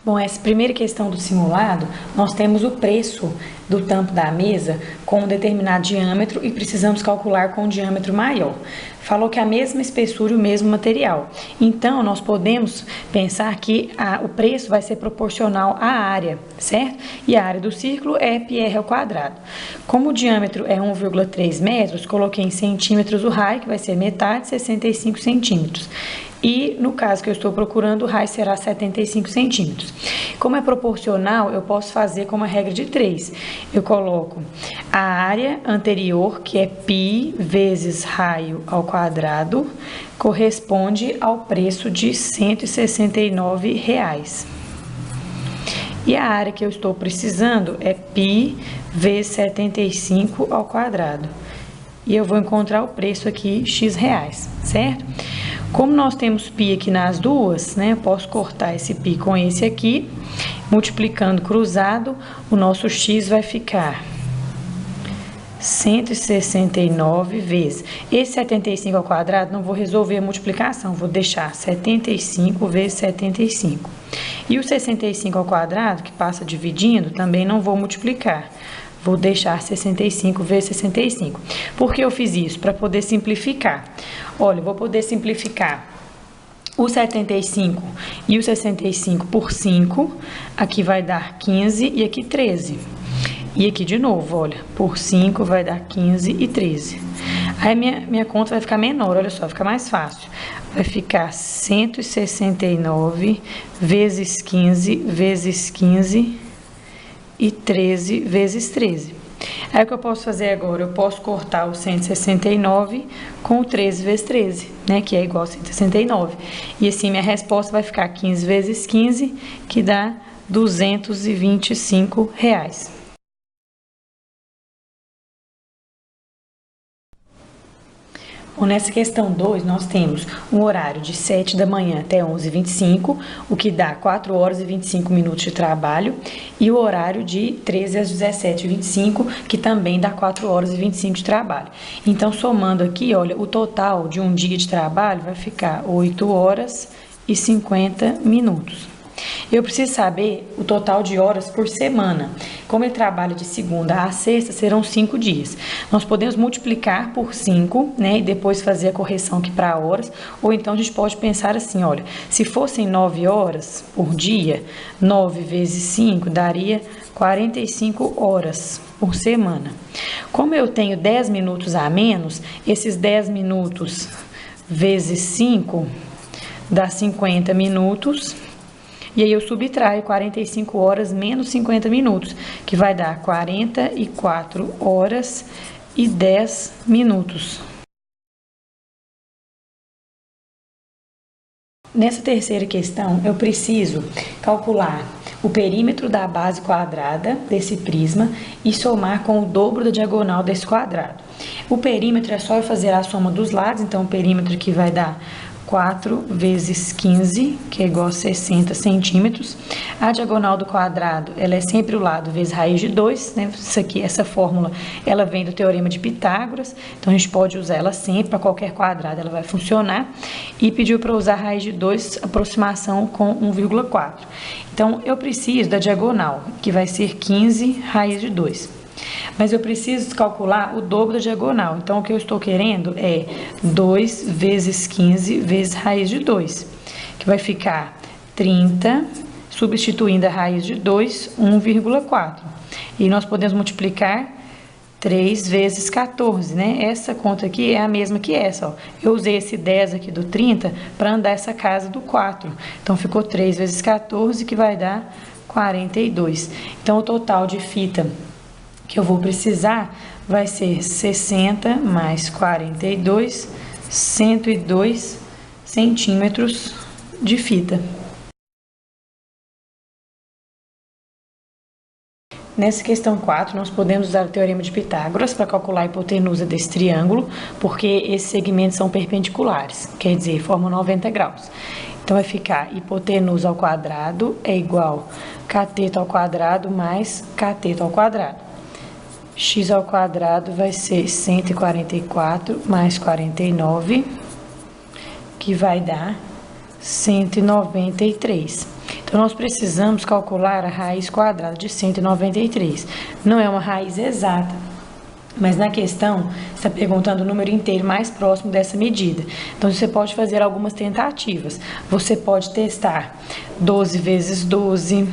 Bom, essa primeira questão do simulado, nós temos o preço do tampo da mesa com um determinado diâmetro e precisamos calcular com um diâmetro maior. Falou que a mesma espessura e o mesmo material. Então, nós podemos pensar que o preço vai ser proporcional à área, certo? E a área do círculo é πr ao quadrado. Como o diâmetro é 1,3 metros, coloquei em centímetros o raio, que vai ser metade, 65 centímetros. E no caso que eu estou procurando, o raio será 75 centímetros. Como é proporcional, eu posso fazer com uma regra de 3. Eu coloco a área anterior, que é π vezes raio ao quadrado, corresponde ao preço de R$ 169. E a área que eu estou precisando é π vezes 75 ao quadrado. E eu vou encontrar o preço aqui, X reais, certo? Como nós temos π aqui nas duas, né, eu posso cortar esse π com esse aqui, multiplicando cruzado, o nosso X vai ficar 169 vezes. Esse 75 ao quadrado, não vou resolver a multiplicação, vou deixar 75 vezes 75. E o 65 ao quadrado, que passa dividindo, também não vou multiplicar. Vou deixar 65 vezes 65. Por que eu fiz isso? Para poder simplificar. Olha, eu vou poder simplificar o 75 e o 65 por 5. Aqui vai dar 15 e aqui 13. E aqui de novo, olha, por 5 vai dar 15 e 13. Aí minha conta vai ficar menor, olha só, fica mais fácil. Vai ficar 169 vezes 15 vezes 15 e 13 vezes 13. Aí o que eu posso fazer agora? Eu posso cortar o 169 com o 13 vezes 13, né? Que é igual a 169. E assim minha resposta vai ficar 15 vezes 15, que dá R$ 225. Bom, nessa questão 2, nós temos um horário de 7 da manhã até 11h25, o que dá 4 horas e 25 minutos de trabalho, e o horário de 13 às 17h25, que também dá 4 horas e 25 de trabalho. Então, somando aqui, olha, o total de um dia de trabalho vai ficar 8 horas e 50 minutos. Eu preciso saber o total de horas por semana. Como ele trabalha de segunda a sexta, serão 5 dias. Nós podemos multiplicar por 5, né, e depois fazer a correção aqui para horas, ou então a gente pode pensar assim, olha, se fossem 9 horas por dia, 9 vezes 5 daria 45 horas por semana. Como eu tenho 10 minutos a menos, esses 10 minutos vezes 5 dá 50 minutos. E aí eu subtraio 45 horas menos 50 minutos, que vai dar 44 horas e 10 minutos. Nessa terceira questão, eu preciso calcular o perímetro da base quadrada desse prisma e somar com o dobro da diagonal desse quadrado. O perímetro é só eu fazer a soma dos lados, então o perímetro aqui vai dar 4 vezes 15, que é igual a 60 centímetros. A diagonal do quadrado, ela é sempre o lado vezes raiz de 2, né? Isso aqui, essa fórmula, ela vem do teorema de Pitágoras, então a gente pode usar ela sempre, para qualquer quadrado ela vai funcionar. E pediu para usar raiz de 2, aproximação com 1,4. Então, eu preciso da diagonal, que vai ser 15 raiz de 2. Mas eu preciso calcular o dobro da diagonal. Então, o que eu estou querendo é 2 vezes 15 vezes raiz de 2, que vai ficar 30, substituindo a raiz de 2, 1,4. E nós podemos multiplicar 3 vezes 14, né? Essa conta aqui é a mesma que essa, ó. Eu usei esse 10 aqui do 30 para andar essa casa do 4. Então, ficou 3 vezes 14, que vai dar 42. Então, o total de fita que eu vou precisar vai ser 60 mais 42, 102 centímetros de fita. Nessa questão 4, nós podemos usar o teorema de Pitágoras para calcular a hipotenusa desse triângulo, porque esses segmentos são perpendiculares, quer dizer, formam 90 graus. Então, vai ficar hipotenusa ao quadrado é igual a cateto ao quadrado mais cateto ao quadrado. X ao quadrado vai ser 144 mais 49, que vai dar 193. Então, nós precisamos calcular a raiz quadrada de 193. Não é uma raiz exata, mas na questão está perguntando o número inteiro mais próximo dessa medida. Então, você pode fazer algumas tentativas. Você pode testar 12 vezes 12,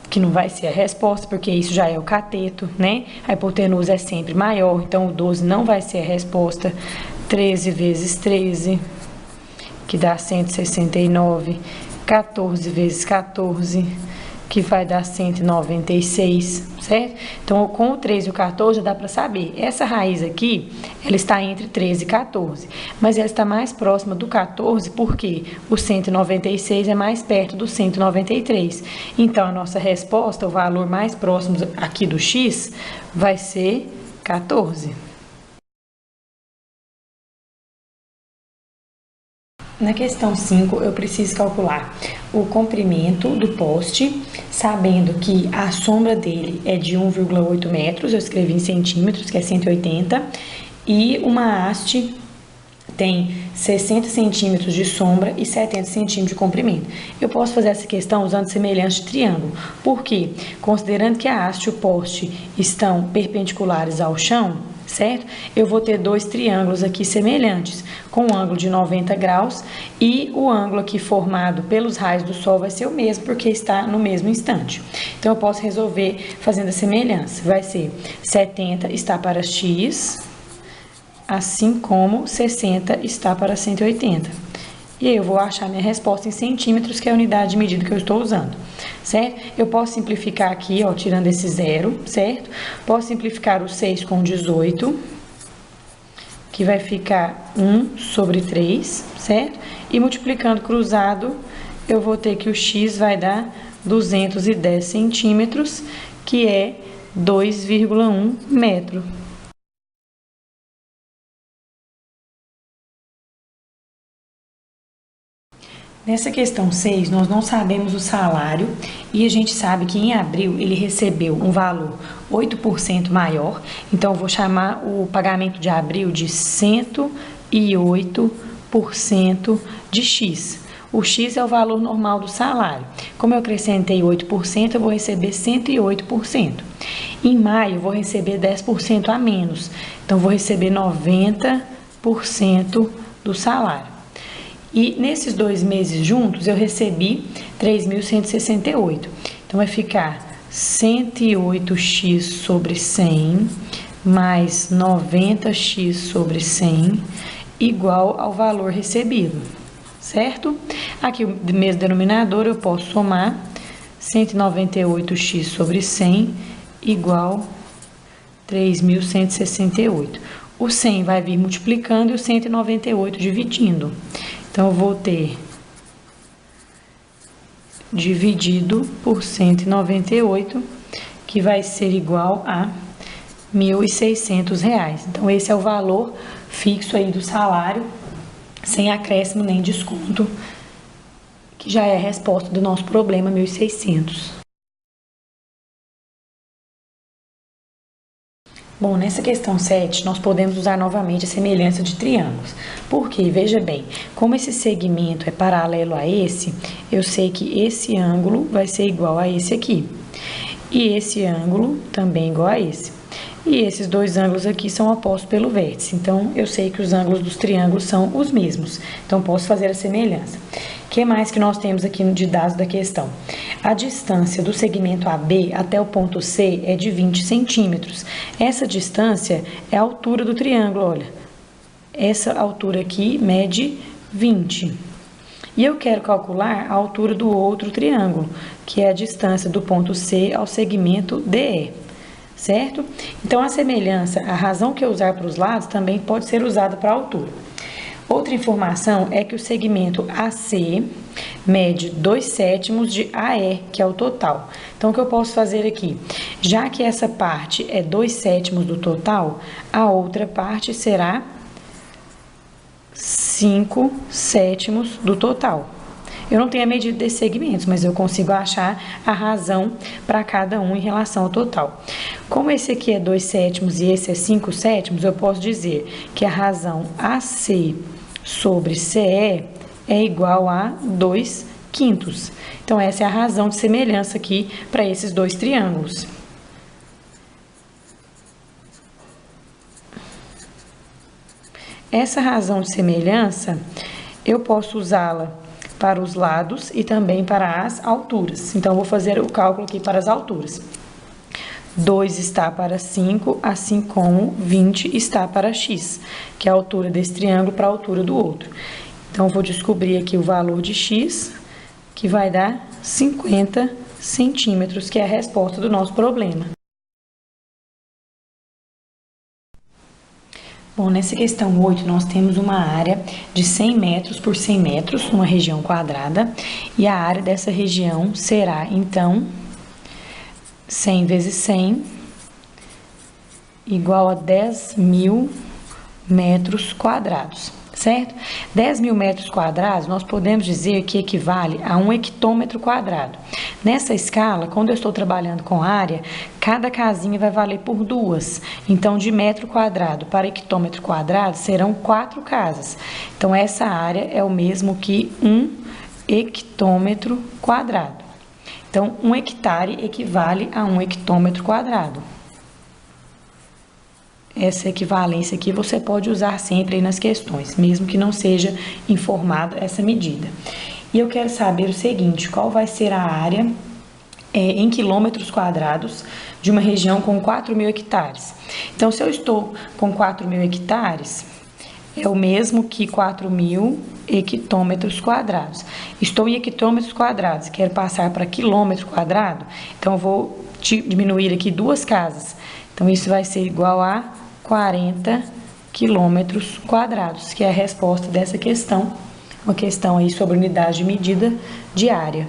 que não vai ser a resposta, porque isso já é o cateto, né? A hipotenusa é sempre maior, então o 12 não vai ser a resposta. 13 vezes 13, que dá 169. 14 vezes 14, que vai dar 196, certo? Então, com o 13 e o 14, já dá para saber. Essa raiz aqui, ela está entre 13 e 14, mas ela está mais próxima do 14, porque o 196 é mais perto do 193. Então, a nossa resposta, o valor mais próximo aqui do x, vai ser 14. Na questão 5, eu preciso calcular o comprimento do poste, sabendo que a sombra dele é de 1,8 metros, eu escrevi em centímetros, que é 180, e uma haste tem 60 centímetros de sombra e 70 centímetros de comprimento. Eu posso fazer essa questão usando semelhança de triângulo, porque, considerando que a haste e o poste estão perpendiculares ao chão, certo? Eu vou ter dois triângulos aqui semelhantes, com um ângulo de 90 graus, e o ângulo aqui formado pelos raios do sol vai ser o mesmo, porque está no mesmo instante. Então, eu posso resolver fazendo a semelhança. Vai ser 70 está para x, assim como 60 está para 180. E aí eu vou achar minha resposta em centímetros, que é a unidade de medida que eu estou usando, certo? Eu posso simplificar aqui, ó, tirando esse zero, certo? Posso simplificar o 6 com 18, que vai ficar 1 sobre 3, certo? E multiplicando cruzado, eu vou ter que o x vai dar 210 centímetros, que é 2,1 metro. Nessa questão 6, nós não sabemos o salário e a gente sabe que em abril ele recebeu um valor 8% maior, então eu vou chamar o pagamento de abril de 108% de X. O X é o valor normal do salário. Como eu acrescentei 8%, eu vou receber 108%. Em maio, eu vou receber 10% a menos, então eu vou receber 90% do salário. E nesses 2 meses juntos, eu recebi 3.168. Então, vai ficar 108x sobre 100 mais 90x sobre 100 igual ao valor recebido, certo? Aqui, o mesmo denominador, eu posso somar 198x sobre 100 igual 3.168. O 100 vai vir multiplicando e o 198 dividindo. Então, eu vou ter dividido por 198, que vai ser igual a R$ 1.600. Então, esse é o valor fixo aí do salário, sem acréscimo nem desconto, que já é a resposta do nosso problema, 1.600. Bom, nessa questão 7, nós podemos usar novamente a semelhança de triângulos. Porque, veja bem, como esse segmento é paralelo a esse, eu sei que esse ângulo vai ser igual a esse aqui. E esse ângulo também igual a esse. E esses dois ângulos aqui são opostos pelo vértice. Então, eu sei que os ângulos dos triângulos são os mesmos. Então, posso fazer a semelhança. O que mais que nós temos aqui de dados da questão? A distância do segmento AB até o ponto C é de 20 centímetros. Essa distância é a altura do triângulo, olha. Essa altura aqui mede 20. E eu quero calcular a altura do outro triângulo, que é a distância do ponto C ao segmento DE, certo? Então, a semelhança, a razão que eu usar para os lados, também pode ser usada para a altura. Outra informação é que o segmento AC mede 2/7 de AE, que é o total. Então, o que eu posso fazer aqui? Já que essa parte é 2/7 do total, a outra parte será 5/7 do total. Eu não tenho a medida desses segmentos, mas eu consigo achar a razão para cada um em relação ao total. Como esse aqui é 2/7 e esse é 5/7, eu posso dizer que a razão AC sobre CE é igual a 2/5. quintos. Então, essa é a razão de semelhança aqui para esses dois triângulos. Essa razão de semelhança, eu posso usá-la para os lados e também para as alturas. Então, vou fazer o cálculo aqui para as alturas. 2 está para 5, assim como 20 está para x, que é a altura desse triângulo para a altura do outro. Então, vou descobrir aqui o valor de x, que vai dar 50 centímetros, que é a resposta do nosso problema. Bom, nessa questão 8, nós temos uma área de 100 metros por 100 metros, numa região quadrada, e a área dessa região será, então, 100 vezes 100, igual a 10.000 metros quadrados, certo? 10.000 metros quadrados, nós podemos dizer que equivale a 1 hectômetro quadrado. Nessa escala, quando eu estou trabalhando com área, cada casinha vai valer por 2. Então, de metro quadrado para hectômetro quadrado, serão 4 casas. Então, essa área é o mesmo que 1 hectômetro quadrado. Então, 1 hectare equivale a 1 hectômetro quadrado. Essa equivalência aqui você pode usar sempre aí nas questões, mesmo que não seja informada essa medida. E eu quero saber o seguinte, qual vai ser a área em quilômetros quadrados de uma região com 4.000 hectares. Então, se eu estou com 4.000 hectares, é o mesmo que 4.000 hectômetros quadrados. Estou em hectômetros quadrados, quero passar para quilômetro quadrado, então eu vou diminuir aqui 2 casas. Então, isso vai ser igual a 40 quilômetros quadrados, que é a resposta dessa questão, uma questão aí sobre unidade de medida de área.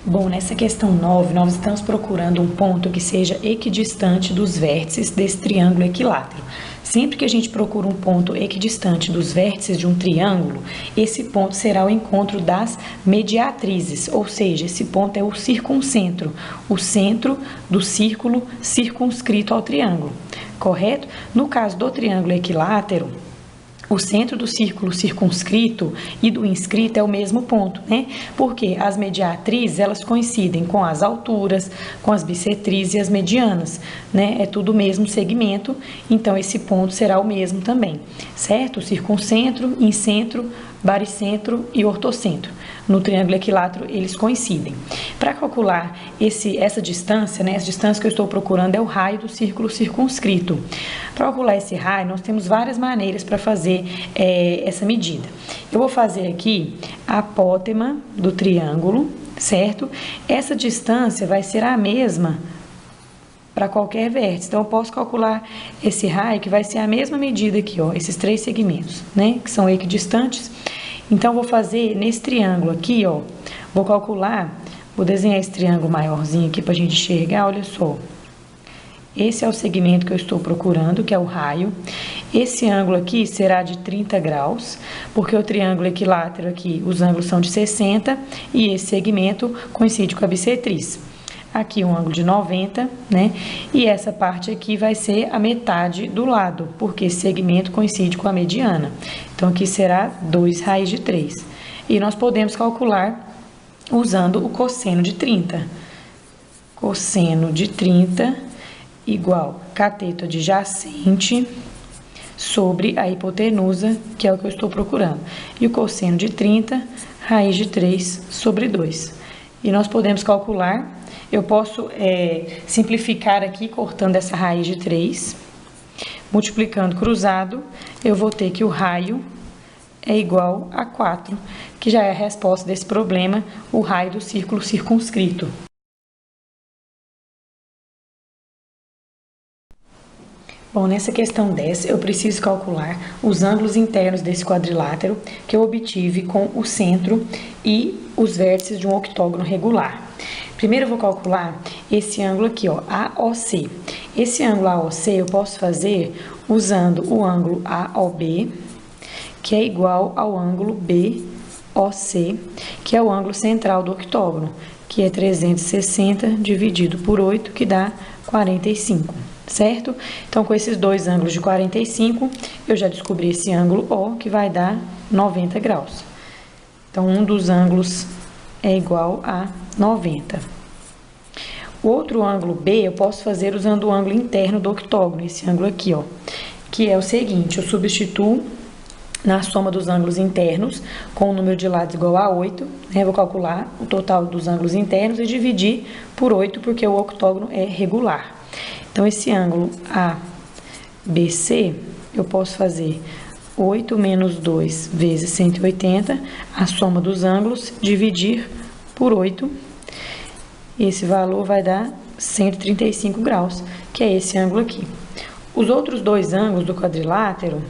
Bom, nessa questão 9, nós estamos procurando um ponto que seja equidistante dos vértices desse triângulo equilátero. Sempre que a gente procura um ponto equidistante dos vértices de um triângulo, esse ponto será o encontro das mediatrizes, ou seja, esse ponto é o circuncentro, o centro do círculo circunscrito ao triângulo, correto? No caso do triângulo equilátero, o centro do círculo circunscrito e do inscrito é o mesmo ponto, né? Porque as mediatrizes, elas coincidem com as alturas, com as bissetrizes e as medianas, né? É tudo o mesmo segmento, então esse ponto será o mesmo também, certo? O circuncentro, incentro, baricentro e ortocentro. No triângulo equilátero, eles coincidem. Para calcular essa distância, né, essa distância que eu estou procurando é o raio do círculo circunscrito. Para calcular esse raio, nós temos várias maneiras para fazer essa medida. Eu vou fazer aqui a apótema do triângulo, certo? Essa distância vai ser a mesma para qualquer vértice. Então, eu posso calcular esse raio, que vai ser a mesma medida aqui, ó, esses 3 segmentos, né, que são equidistantes. Então, vou fazer nesse triângulo aqui, ó, vou calcular, vou desenhar esse triângulo maiorzinho aqui para a gente enxergar, olha só. Esse é o segmento que eu estou procurando, que é o raio. Esse ângulo aqui será de 30 graus, porque o triângulo equilátero aqui, os ângulos são de 60, e esse segmento coincide com a bissetriz. Aqui um ângulo de 90, né? E essa parte aqui vai ser a metade do lado, porque esse segmento coincide com a mediana. Então, aqui será 2 raiz de 3. E nós podemos calcular usando o cosseno de 30. Cosseno de 30 igual cateto adjacente sobre a hipotenusa, que é o que eu estou procurando. E o cosseno de 30, raiz de 3 sobre 2. E nós podemos calcular, eu posso simplificar aqui, cortando essa raiz de 3, multiplicando cruzado, eu vou ter que o raio é igual a 4, que já é a resposta desse problema, o raio do círculo circunscrito. Bom, nessa questão 10, eu preciso calcular os ângulos internos desse quadrilátero que eu obtive com o centro e os vértices de um octógono regular. Primeiro eu vou calcular esse ângulo aqui, ó, AOC. Esse ângulo AOC eu posso fazer usando o ângulo AOB, que é igual ao ângulo BOC, que é o ângulo central do octógono, que é 360 dividido por 8, que dá 45. certo? Então, com esses dois ângulos de 45, eu já descobri esse ângulo O, que vai dar 90 graus. Então, um dos ângulos é igual a 90. O outro ângulo B, eu posso fazer usando o ângulo interno do octógono, esse ângulo aqui, ó, que é o seguinte, eu substituo na soma dos ângulos internos, com o número de lados igual a 8, né? Eu vou calcular o total dos ângulos internos e dividir por 8, porque o octógono é regular. Então, esse ângulo ABC, eu posso fazer 8 menos 2 vezes 180, a soma dos ângulos, dividir por 8. Esse valor vai dar 135 graus, que é esse ângulo aqui. Os outros dois ângulos do quadrilátero,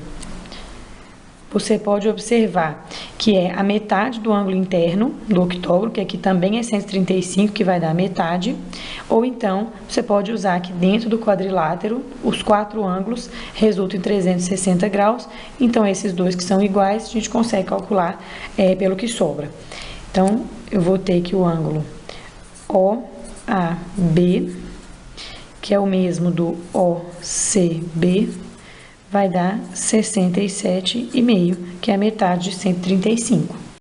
você pode observar que é a metade do ângulo interno do octógono, que aqui também é 135, que vai dar a metade. Ou então, você pode usar que dentro do quadrilátero, os quatro ângulos resultam em 360 graus. Então, esses dois que são iguais, a gente consegue calcular pelo que sobra. Então, eu vou ter que o ângulo OAB, que é o mesmo do OCB, vai dar 67,5, que é a metade de 135.